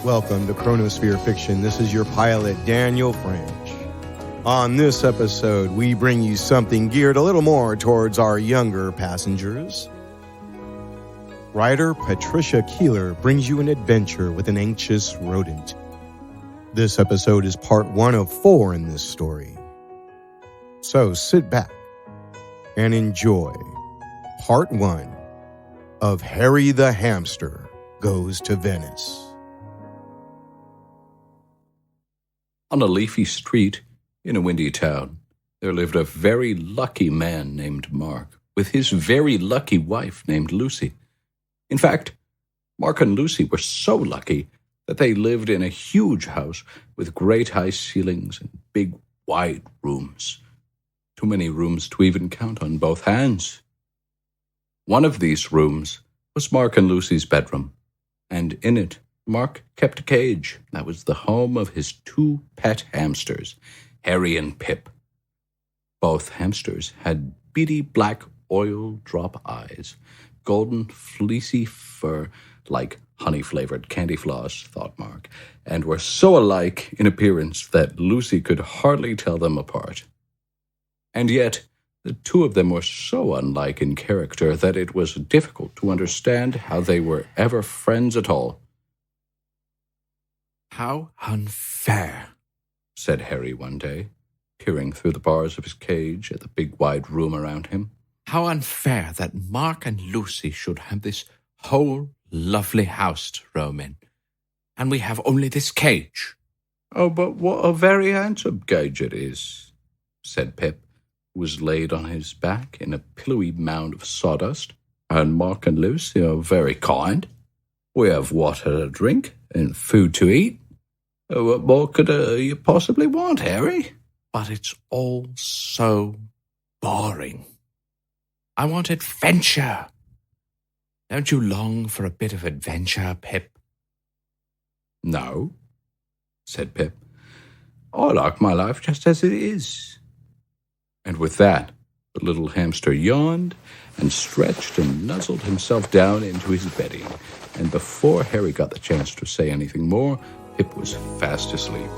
Welcome to Chronosphere Fiction. This is your pilot, Daniel French. On this episode, we bring you something geared a little more towards our younger passengers. Writer Patricia Keiller brings you an adventure with an anxious rodent. This episode is part 1 of 4 in this story. So sit back and enjoy part 1 of Harry the Hamster Goes to Venice. On a leafy street in a windy town, there lived a very lucky man named Mark, with his very lucky wife named Lucy. In fact, Mark and Lucy were so lucky that they lived in a huge house with great high ceilings and big wide rooms. Too many rooms to even count on both hands. One of these rooms was Mark and Lucy's bedroom, and in it Mark kept a cage that was the home of his 2 pet hamsters, Harry and Pip. Both hamsters had beady black oil drop eyes, golden fleecy fur like honey-flavored candy floss, thought Mark, and were so alike in appearance that Lucy could hardly tell them apart. And yet, the 2 of them were so unlike in character that it was difficult to understand how they were ever friends at all. "How unfair," said Harry one day, peering through the bars of his cage at the big wide room around him. "How unfair that Mark and Lucy should have this whole lovely house to roam in, and we have only this cage." "Oh, but what a very handsome cage it is," said Pip, who was laid on his back in a pillowy mound of sawdust. "And Mark and Lucy are very kind. We have water to drink and food to eat. What more could you possibly want, Harry?" "But it's all so boring. I want adventure. Don't you long for a bit of adventure, Pip?" "No," said Pip. "I like my life just as it is." And with that, the little hamster yawned and stretched and nuzzled himself down into his bedding, and before Harry got the chance to say anything more, Pip was fast asleep.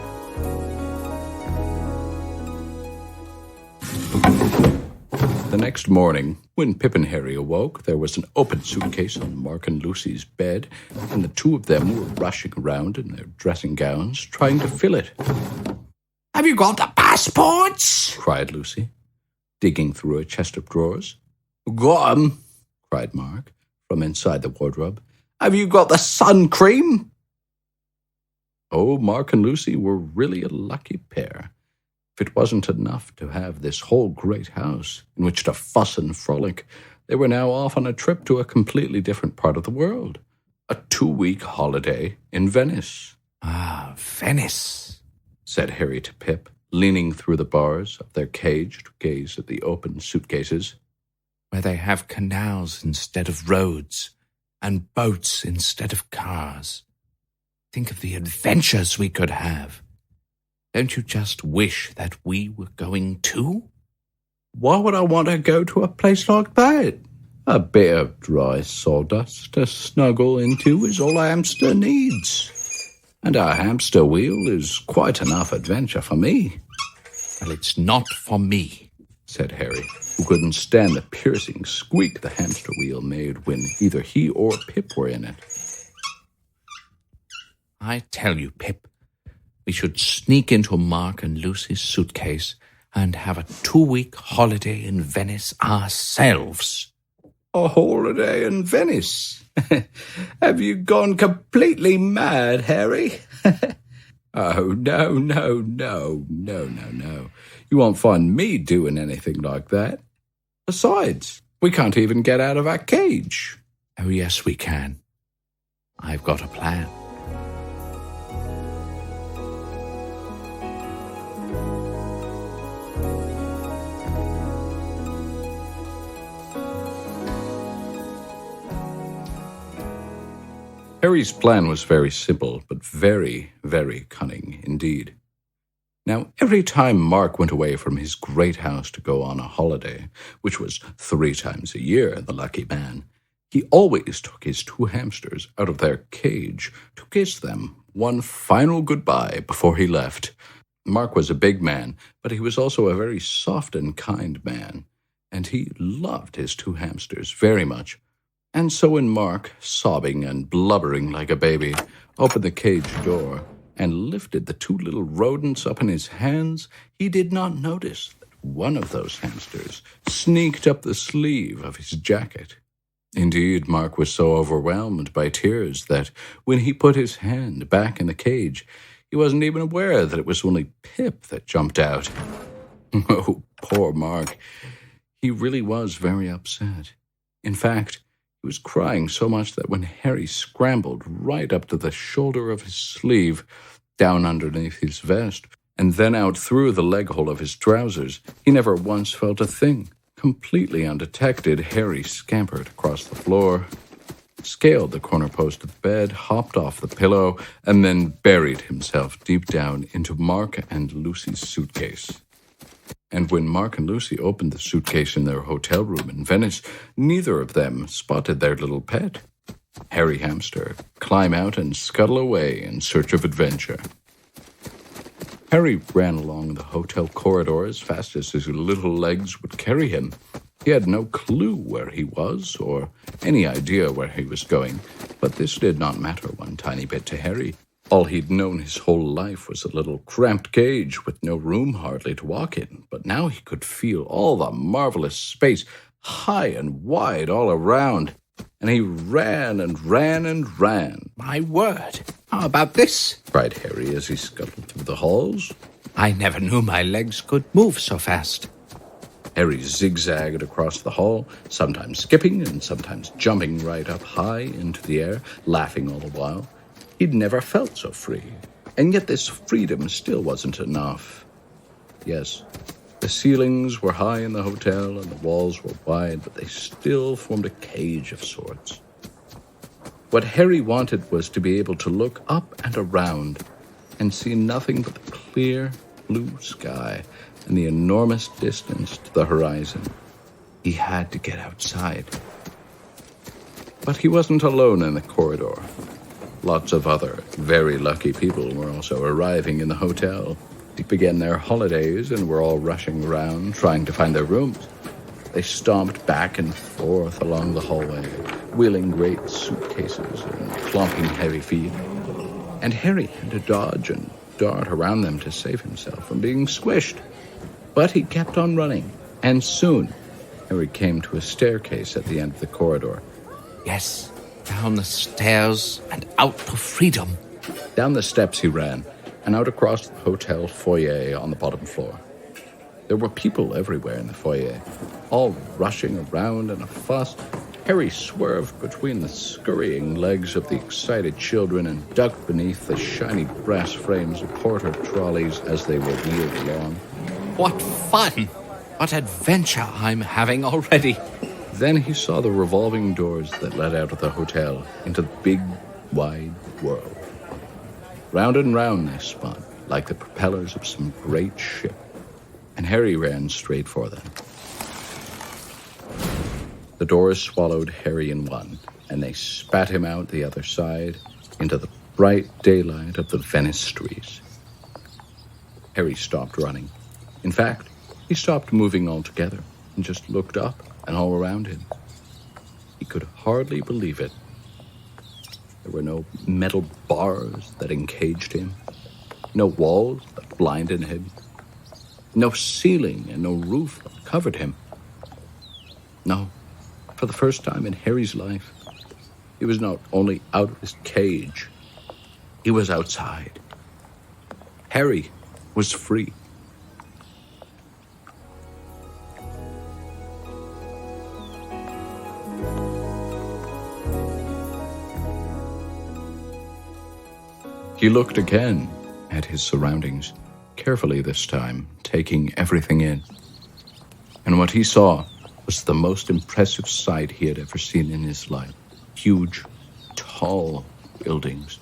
The next morning, when Pip and Harry awoke, there was an open suitcase on Mark and Lucy's bed, and the 2 of them were rushing around in their dressing gowns, trying to fill it. "Have you got the passports?" cried Lucy, digging through a chest of drawers. "Got 'em," cried Mark, from inside the wardrobe. "Have you got the sun cream?" Oh, Mark and Lucy were really a lucky pair. If it wasn't enough to have this whole great house in which to fuss and frolic, they were now off on a trip to a completely different part of the world. A 2-week holiday in Venice. "Ah, Venice," said Harry to Pip, leaning through the bars of their cage to gaze at the open suitcases. "Where they have canals instead of roads, and boats instead of cars. Think of the adventures we could have. Don't you just wish that we were going too?" "Why would I want to go to a place like that? A bit of dry sawdust to snuggle into is all a hamster needs. And a hamster wheel is quite enough adventure for me." "Well, it's not for me," said Harry, who couldn't stand the piercing squeak the hamster wheel made when either he or Pip were in it. "I tell you, Pip, we should sneak into Mark and Lucy's suitcase and have a 2-week holiday in Venice ourselves." "A holiday in Venice? Have you gone completely mad, Harry?" "Oh, no. You won't find me doing anything like that. Besides, we can't even get out of our cage." "Oh, yes, we can. I've got a plan." Harry's plan was very simple, but very, very cunning indeed. Now, every time Mark went away from his great house to go on a holiday, which was 3 times a year, the lucky man, he always took his 2 hamsters out of their cage to kiss them one final goodbye before he left. Mark was a big man, but he was also a very soft and kind man, and he loved his 2 hamsters very much. And so when Mark, sobbing and blubbering like a baby, opened the cage door and lifted the 2 little rodents up in his hands, he did not notice that one of those hamsters sneaked up the sleeve of his jacket. Indeed, Mark was so overwhelmed by tears that when he put his hand back in the cage, he wasn't even aware that it was only Pip that jumped out. Oh, poor Mark. He really was very upset. In fact, he was crying so much that when Harry scrambled right up to the shoulder of his sleeve, down underneath his vest, and then out through the leg hole of his trousers, he never once felt a thing. Completely undetected, Harry scampered across the floor, scaled the corner post of the bed, hopped off the pillow, and then buried himself deep down into Mark and Lucy's suitcase. And when Mark and Lucy opened the suitcase in their hotel room in Venice, neither of them spotted their little pet, Harry Hamster, climb out and scuttle away in search of adventure. Harry ran along the hotel corridor as fast as his little legs would carry him. He had no clue where he was or any idea where he was going, but this did not matter one tiny bit to Harry. All he'd known his whole life was a little cramped cage with no room hardly to walk in, but now he could feel all the marvelous space high and wide all around, and he ran and ran and ran. My word! How about this? Cried Harry as he scuttled through the halls. I never knew my legs could move so fast. Harry zigzagged across the hall, sometimes skipping and sometimes jumping right up high into the air, laughing all the while. He'd never felt so free, and yet this freedom still wasn't enough. Yes, the ceilings were high in the hotel and the walls were wide, but they still formed a cage of sorts. What Harry wanted was to be able to look up and around and see nothing but the clear blue sky and the enormous distance to the horizon. He had to get outside. But he wasn't alone in the corridor. Lots of other very lucky people were also arriving in the hotel. They began their holidays and were all rushing around trying to find their rooms. They stomped back and forth along the hallway, wheeling great suitcases and clomping heavy feet. And Harry had to dodge and dart around them to save himself from being squished. But he kept on running, and soon Harry came to a staircase at the end of the corridor. Yes, down the stairs and out to freedom. Down the steps he ran, and out across the hotel foyer on the bottom floor. There were people everywhere in the foyer, all rushing around in a fuss. Harry swerved between the scurrying legs of the excited children and ducked beneath the shiny brass frames of porter trolleys as they were wheeled along. What fun! What adventure I'm having already! Then he saw the revolving doors that led out of the hotel into the big, wide world. Round and round they spun, like the propellers of some great ship, and Harry ran straight for them. The doors swallowed Harry in one, and they spat him out the other side into the bright daylight of the Venice streets. Harry stopped running. In fact, he stopped moving altogether and just looked up and all around him. He could hardly believe it. There were no metal bars that encaged him, no walls that blinded him, no ceiling and no roof that covered him. No, for the first time in Harry's life, he was not only out of his cage, he was outside. Harry was free. He looked again at his surroundings, carefully this time, taking everything in. And what he saw was the most impressive sight he had ever seen in his life. Huge, tall buildings,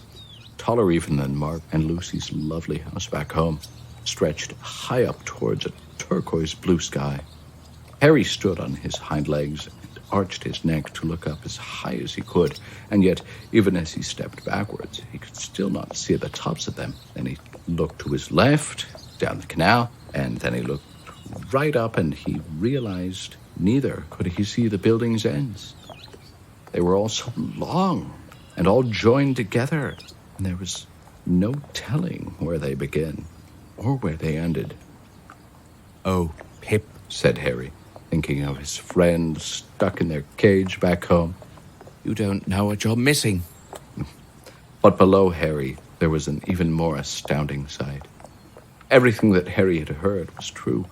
taller even than Mark and Lucy's lovely house back home, stretched high up towards a turquoise blue sky. Harry stood on his hind legs and arched his neck to look up as high as he could, and yet, even as he stepped backwards, he could still not see the tops of them. Then he looked to his left, down the canal, and then he looked right up, and he realized neither could he see the building's ends. They were all so long and all joined together, and there was no telling where they began or where they ended. Oh, Pip, said Harry, thinking of his friends stuck in their cage back home. you don't know what you're missing. But below Harry, there was an even more astounding sight. Everything that Harry had heard was true.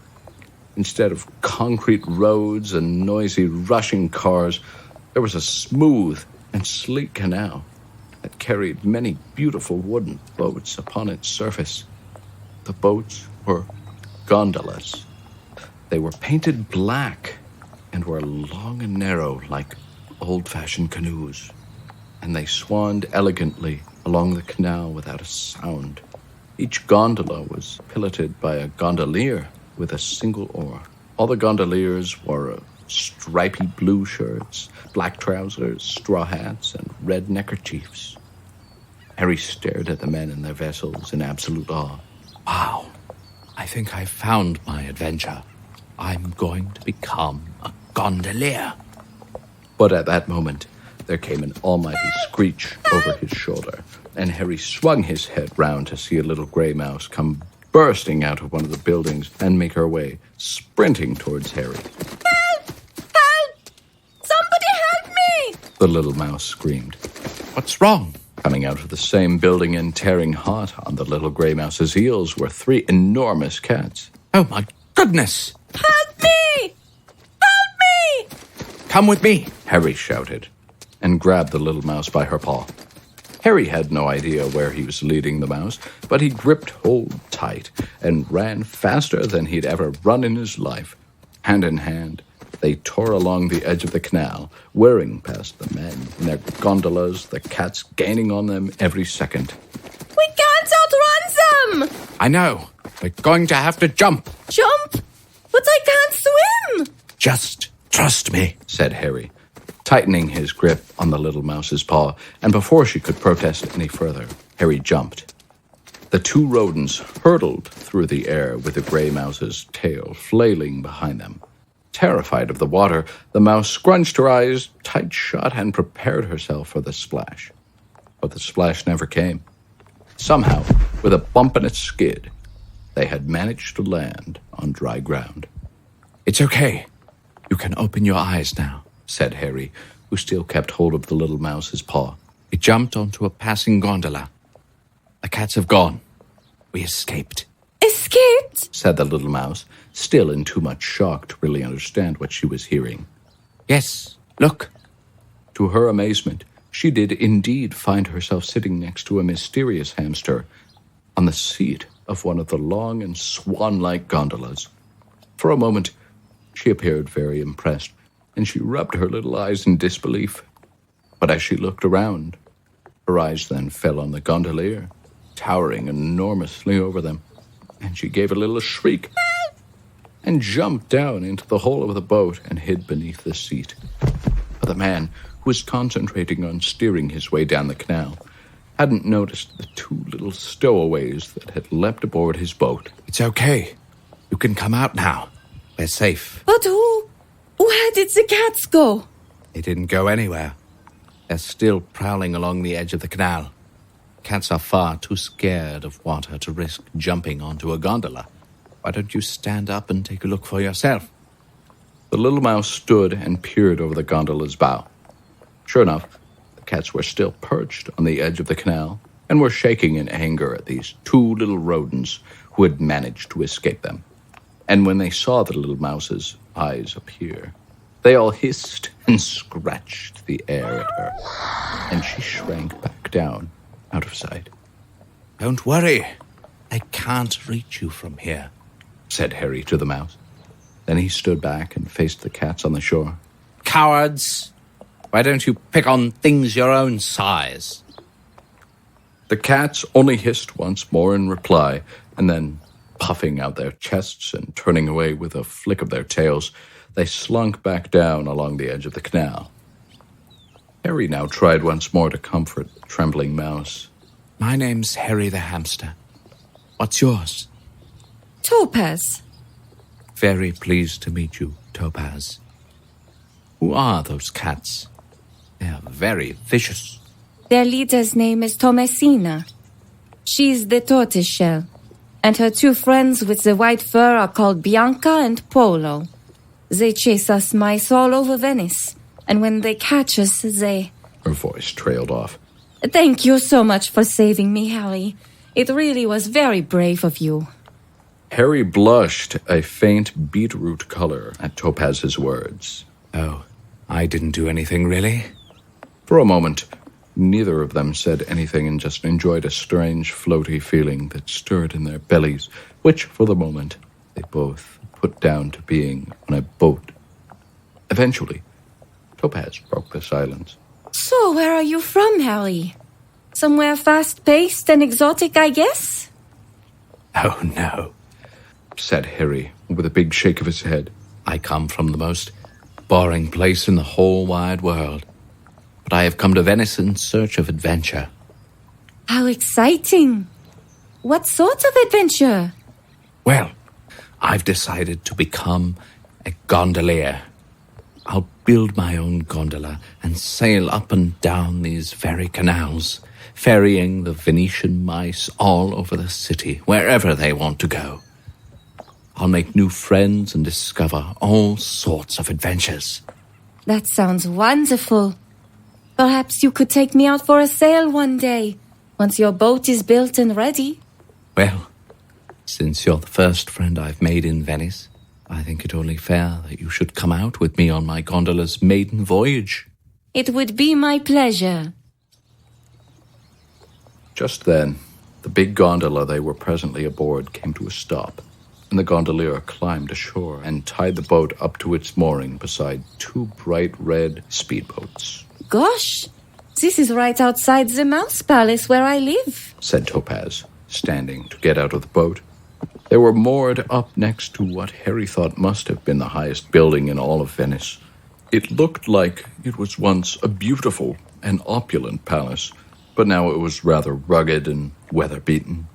Instead of concrete roads and noisy rushing cars, there was a smooth and sleek canal that carried many beautiful wooden boats upon its surface. The boats were gondolas. They were painted black and were long and narrow like old-fashioned canoes, and they swanned elegantly along the canal without a sound. Each gondola was piloted by a gondolier with a single oar. All the gondoliers wore stripy blue shirts, black trousers, straw hats, and red neckerchiefs. Harry stared at the men in their vessels in absolute awe. Wow, I think I found my adventure. I'm going to become a gondolier. But at that moment, there came an almighty screech over his shoulder, and Harry swung his head round to see a little gray mouse come bursting out of one of the buildings and make her way, sprinting towards Harry. Help! Help! Somebody help me! The little mouse screamed. What's wrong? Coming out of the same building and tearing hot on the little gray mouse's heels were 3 enormous cats. Oh, my goodness! Help me! Help me! Come with me. Harry shouted, and grabbed the little mouse by her paw. Harry had no idea where he was leading the mouse, but he gripped hold tight and ran faster than he'd ever run in his life. Hand in hand, they tore along the edge of the canal, whirring past the men in their gondolas, the cats gaining on them every second. We can't outrun them! I know. We're going to have to jump. Jump? But I can't swim! Just trust me, said Harry, tightening his grip on the little mouse's paw, and before she could protest any further, Harry jumped. The 2 rodents hurtled through the air with the gray mouse's tail flailing behind them. Terrified of the water, the mouse scrunched her eyes tight shut and prepared herself for the splash. But the splash never came. Somehow, with a bump and a skid, they had managed to land on dry ground. It's okay. You can open your eyes now, said Harry, who still kept hold of the little mouse's paw. We jumped onto a passing gondola. The cats have gone. We escaped. Escaped? Said the little mouse, still in too much shock to really understand what she was hearing. Yes, look. To her amazement, she did indeed find herself sitting next to a mysterious hamster on the seat of one of the long and swan-like gondolas. For a moment, she appeared very impressed, and she rubbed her little eyes in disbelief. But as she looked around, her eyes then fell on the gondolier, towering enormously over them, and she gave a little shriek and jumped down into the hole of the boat and hid beneath the seat. But the man, who was concentrating on steering his way down the canal, hadn't noticed the 2 little stowaways that had leapt aboard his boat. It's okay. You can come out now. We're safe. But where did the cats go? They didn't go anywhere. They're still prowling along the edge of the canal. Cats are far too scared of water to risk jumping onto a gondola. Why don't you stand up and take a look for yourself? The little mouse stood and peered over the gondola's bow. Sure enough, the cats were still perched on the edge of the canal and were shaking in anger at these 2 little rodents who had managed to escape them. And when they saw the little mouse's eyes appear, they all hissed and scratched the air at her, and she shrank back down out of sight. Don't worry. I can't reach you from here, said Harry to the mouse. Then he stood back and faced the cats on the shore. Cowards! Why don't you pick on things your own size? The cats only hissed once more in reply, and then, puffing out their chests and turning away with a flick of their tails, they slunk back down along the edge of the canal. Harry now tried once more to comfort the trembling mouse. My name's Harry the Hamster. What's yours? Topaz. Very pleased to meet you, Topaz. Who are those cats? They are very vicious. Their leader's name is Tomasina. She's the tortoiseshell, and her two friends with the white fur are called Bianca and Polo. They chase us mice all over Venice, and when they catch us, they... Her voice trailed off. Thank you so much for saving me, Harry. It really was very brave of you. Harry blushed a faint beetroot color at Topaz's words. Oh, I didn't do anything, really? For a moment, neither of them said anything and just enjoyed a strange, floaty feeling that stirred in their bellies, which, for the moment, they both put down to being on a boat. Eventually, Topaz broke the silence. So, where are you from, Harry? Somewhere fast-paced and exotic, I guess? Oh, no, said Harry, with a big shake of his head. I come from the most boring place in the whole wide world. But I have come to Venice in search of adventure. How exciting! What sort of adventure? Well, I've decided to become a gondolier. I'll build my own gondola and sail up and down these very canals, ferrying the Venetian mice all over the city, wherever they want to go. I'll make new friends and discover all sorts of adventures. That sounds wonderful. Perhaps you could take me out for a sail one day, once your boat is built and ready. Well, since you're the first friend I've made in Venice, I think it only fair that you should come out with me on my gondola's maiden voyage. It would be my pleasure. Just then, the big gondola they were presently aboard came to a stop, and the gondolier climbed ashore and tied the boat up to its mooring beside two bright red speedboats. Gosh, this is right outside the Mouse Palace where I live, said Topaz, standing to get out of the boat. They were moored up next to what Harry thought must have been the highest building in all of Venice. It looked like it was once a beautiful and opulent palace, but now it was rather rugged and weather-beaten.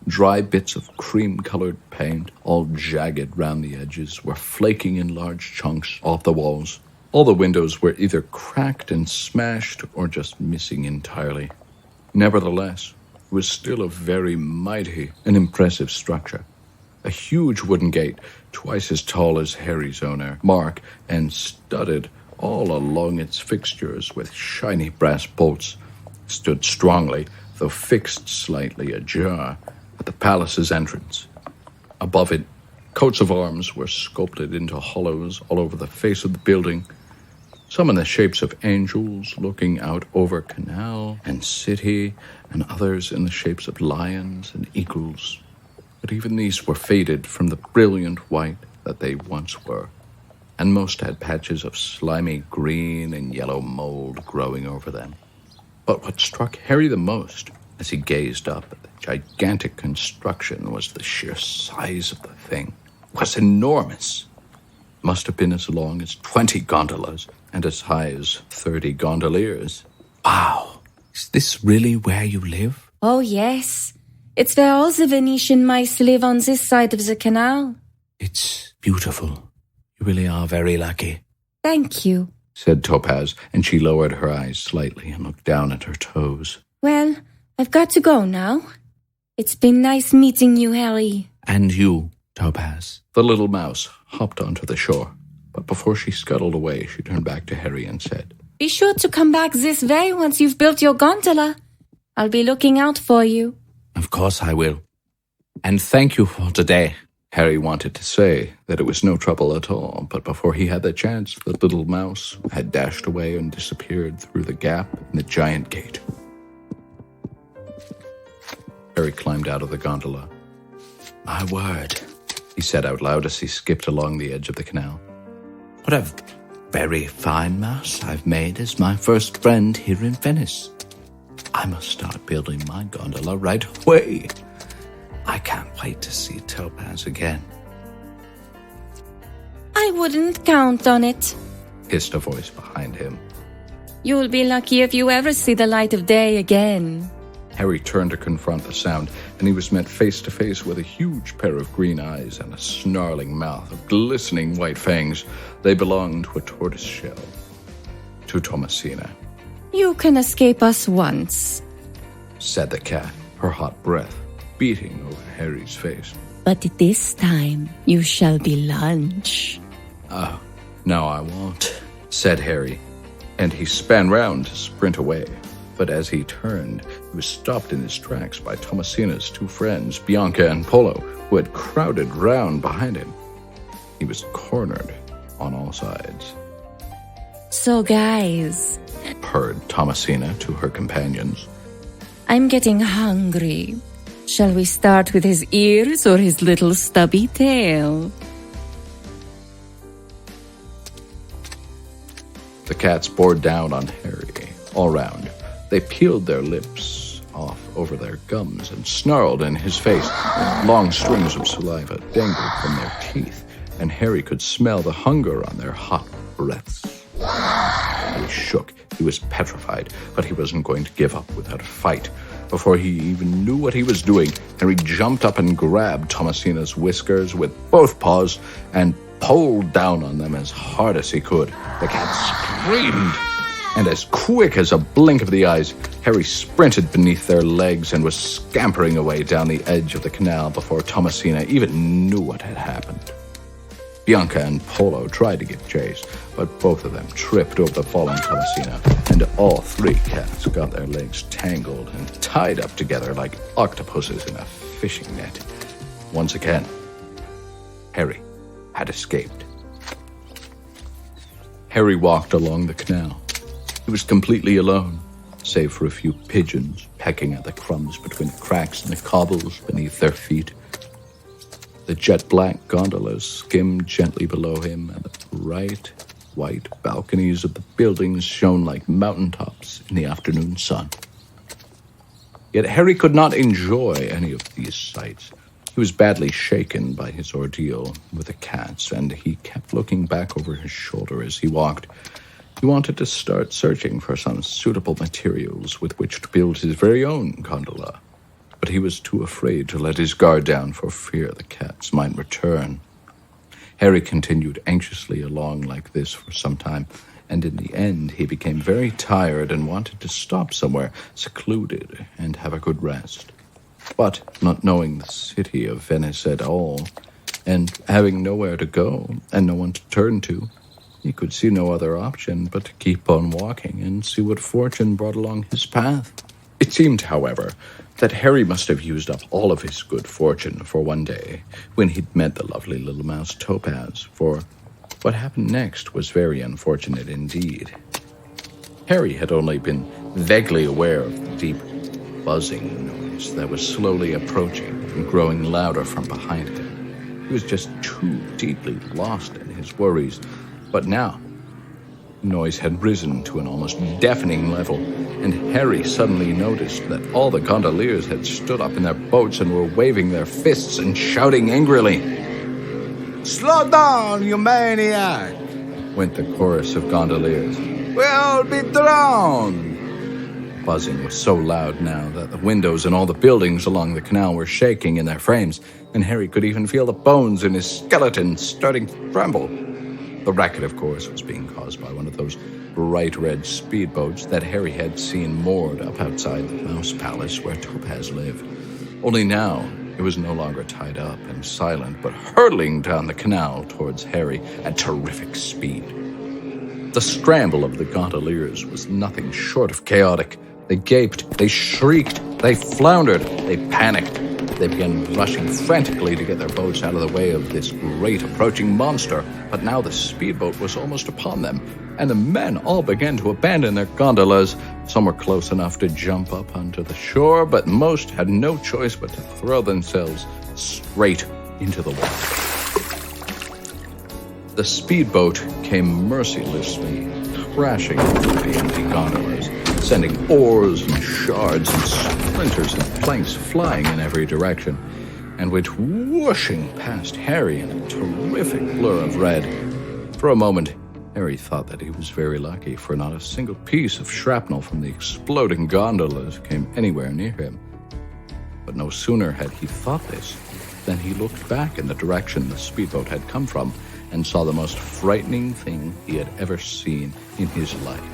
Dry bits of cream-colored paint, all jagged round the edges, were flaking in large chunks off the walls. All the windows were either cracked and smashed or just missing entirely. Nevertheless, it was still a very mighty and impressive structure. A huge wooden gate, twice as tall as Harry's owner, Mark, and studded all along its fixtures with shiny brass bolts, stood strongly, though fixed slightly ajar, at the palace's entrance. Above it, coats of arms were sculpted into hollows all over the face of the building, some in the shapes of angels looking out over canal and city, and others in the shapes of lions and eagles. But even these were faded from the brilliant white that they once were, and most had patches of slimy green and yellow mold growing over them. But what struck Harry the most, as he gazed up at the gigantic construction, was the sheer size of the thing. It was enormous. It must have been as long as 20 gondolas and as high as 30 gondoliers. Wow, is this really where you live? Oh, yes. It's where all the Venetian mice live on this side of the canal. It's beautiful. You really are very lucky. Thank you, said Topaz, and she lowered her eyes slightly and looked down at her toes. Well, I've got to go now. It's been nice meeting you, Harry. And you, Topaz. The little mouse hopped onto the shore, but before she scuttled away, she turned back to Harry and said, Be sure to come back this way once you've built your gondola. I'll be looking out for you. Of course I will. And thank you for today. Harry wanted to say that it was no trouble at all, but before he had the chance, the little mouse had dashed away and disappeared through the gap in the giant gate. Harry climbed out of the gondola. My word, he said out loud as he skipped along the edge of the canal. What a very fine mouse I've made as my first friend here in Venice. I must start building my gondola right away. I can't wait to see Topaz again. I wouldn't count on it. hissed a voice behind him. You'll be lucky if you ever see the light of day again. Harry turned to confront the sound, and he was met face to face with a huge pair of green eyes and a snarling mouth of glistening white fangs. They belonged to a tortoise shell. To Tomasina, You can escape us once, said the cat, her hot breath beating over Harry's face. but this time you shall be lunch. Oh, no, I won't, said Harry, and he span round to sprint away. But as he turned, he was stopped in his tracks by Tomasina's two friends, Bianca and Polo, who had crowded round behind him. He was cornered on all sides. So guys, Purred Tomasina to her companions. I'm getting hungry. Shall we start with his ears or his little stubby tail? The cats bore down on Harry, all round. They peeled their lips off over their gums and snarled in his face. Long strings of saliva dangled from their teeth, and Harry could smell the hunger on their hot breaths. He shook. He was petrified, but he wasn't going to give up without a fight. Before he even knew what he was doing, Harry jumped up and grabbed Tomasina's whiskers with both paws and pulled down on them as hard as he could. The cat screamed, and as quick as a blink of the eyes, Harry sprinted beneath their legs and was scampering away down the edge of the canal before Tomasina even knew what had happened. Bianca and Polo tried to give chase, but both of them tripped over the fallen Tomasina, and all three cats got their legs tangled and tied up together like octopuses in a fishing net. Once again, Harry had escaped. Harry walked along the canal. He was completely alone, save for a few pigeons pecking at the crumbs between the cracks in the cobbles beneath their feet. The jet-black gondolas skimmed gently below him, and the bright, white balconies of the buildings shone like mountaintops in the afternoon sun. Yet Harry could not enjoy any of these sights. He was badly shaken by his ordeal with the cats, and he kept looking back over his shoulder as he walked. He wanted to start searching for some suitable materials with which to build his very own gondola, but he was too afraid to let his guard down for fear the cats might return. Harry continued anxiously along like this for some time, and in the end he became very tired and wanted to stop somewhere secluded and have a good rest. But not knowing the city of Venice at all, and having nowhere to go and no one to turn to, he could see no other option but to keep on walking and see what fortune brought along his path. It seemed, however, that Harry must have used up all of his good fortune for one day when he'd met the lovely little mouse Topaz, for what happened next was very unfortunate indeed. Harry had only been vaguely aware of the deep buzzing noise that was slowly approaching and growing louder from behind him. He was just too deeply lost in his worries, but now the noise had risen to an almost deafening level, and Harry suddenly noticed that all the gondoliers had stood up in their boats and were waving their fists and shouting angrily. "Slow down, you maniac!" went the chorus of gondoliers. "We'll be drowned!" Buzzing was so loud now that the windows in all the buildings along the canal were shaking in their frames, and Harry could even feel the bones in his skeleton starting to tremble. The racket, of course, was being caused by one of those bright red speedboats that Harry had seen moored up outside the Mouse Palace where Topaz lived. Only now it was no longer tied up and silent, but hurtling down the canal towards Harry at terrific speed. The scramble of the gondoliers was nothing short of chaotic. They gaped, they shrieked, they floundered, they panicked. They began rushing frantically to get their boats out of the way of this great approaching monster, but now the speedboat was almost upon them, and the men all began to abandon their gondolas. Some were close enough to jump up onto the shore, but most had no choice but to throw themselves straight into the water. The speedboat came mercilessly crashing into the empty gondolas, sending oars and shards and splinters and planks flying in every direction, and went whooshing past Harry in a terrific blur of red. For a moment, Harry thought that he was very lucky, for not a single piece of shrapnel from the exploding gondolas came anywhere near him. But no sooner had he thought this than he looked back in the direction the speedboat had come from and saw the most frightening thing he had ever seen in his life.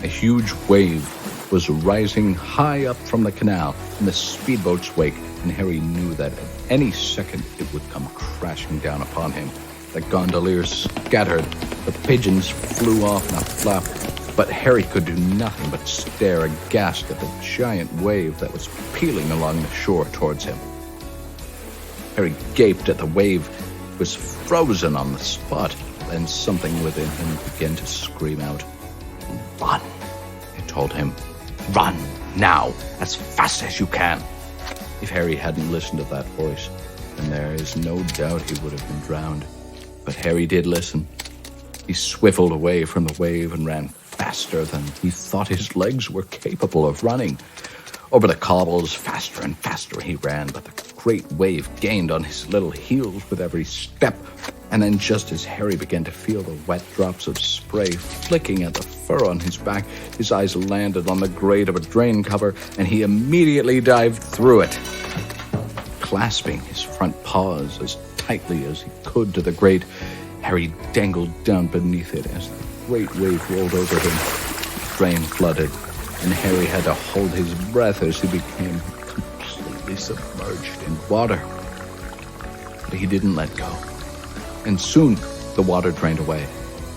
A huge wave was rising high up from the canal in the speedboat's wake, and Harry knew that at any second it would come crashing down upon him. The gondoliers scattered, the pigeons flew off in a flap, but Harry could do nothing but stare aghast at the giant wave that was peeling along the shore towards him. Harry gaped at the wave. It was frozen on the spot, and something within him began to scream out. "Run," it told him. "Run, now, as fast as you can." If Harry hadn't listened to that voice, then there is no doubt he would have been drowned. But Harry did listen. He swiveled away from the wave and ran faster than he thought his legs were capable of running. Over the cobbles, faster and faster he ran, but the great wave gained on his little heels with every step. And then just as Harry began to feel the wet drops of spray flicking at the fur on his back, his eyes landed on the grate of a drain cover, and he immediately dived through it. Clasping his front paws as tightly as he could to the grate, Harry dangled down beneath it as the great wave rolled over him. The drain flooded, and Harry had to hold his breath as he became completely submerged in water. But he didn't let go. And soon the water drained away,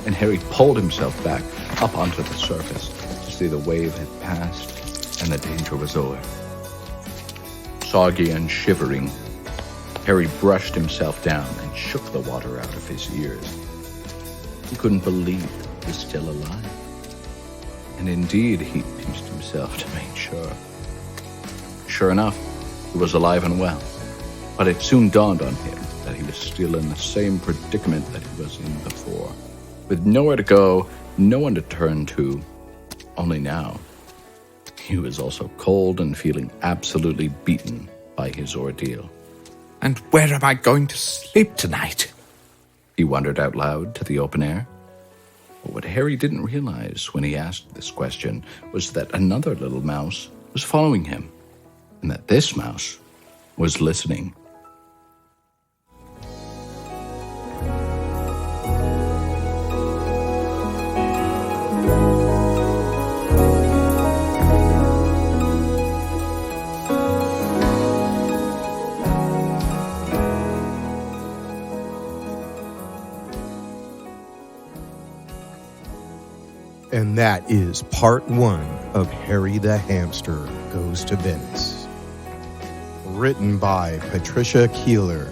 and Harry pulled himself back up onto the surface to see the wave had passed and the danger was over. Soggy and shivering, Harry brushed himself down and shook the water out of his ears. He couldn't believe he was still alive. And indeed, he pinched himself to make sure. Sure enough, he was alive and well, but it soon dawned on him that he was still in the same predicament that he was in before, with nowhere to go, no one to turn to. Only now, he was also cold and feeling absolutely beaten by his ordeal. And where am I going to sleep tonight? He wondered out loud to the open air. But what Harry didn't realize when he asked this question was that another little mouse was following him, and that this mouse was listening. And that is part 1 of Harry the Hamster Goes to Venice. Written by Patricia Keiller.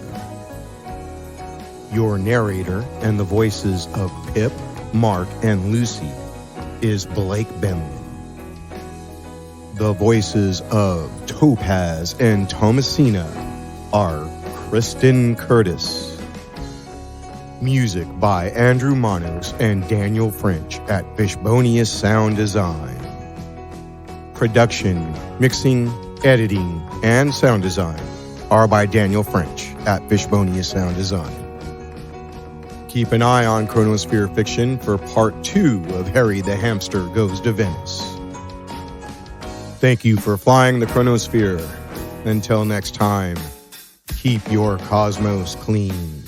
Your narrator and the voices of Pip, Mark, and Lucy is Blake Benlan. The voices of Topaz and Tomasina are Kristen Curtis. Music by Andrew Manos and Daniel French at Fishbonius Sound Design. Production, mixing, editing, and sound design are by Daniel French at Fishbonius Sound Design. Keep an eye on Chronosphere Fiction for part 2 of Harry the Hamster Goes to Venice. Thank you for flying the Chronosphere. Until next time, keep your cosmos clean.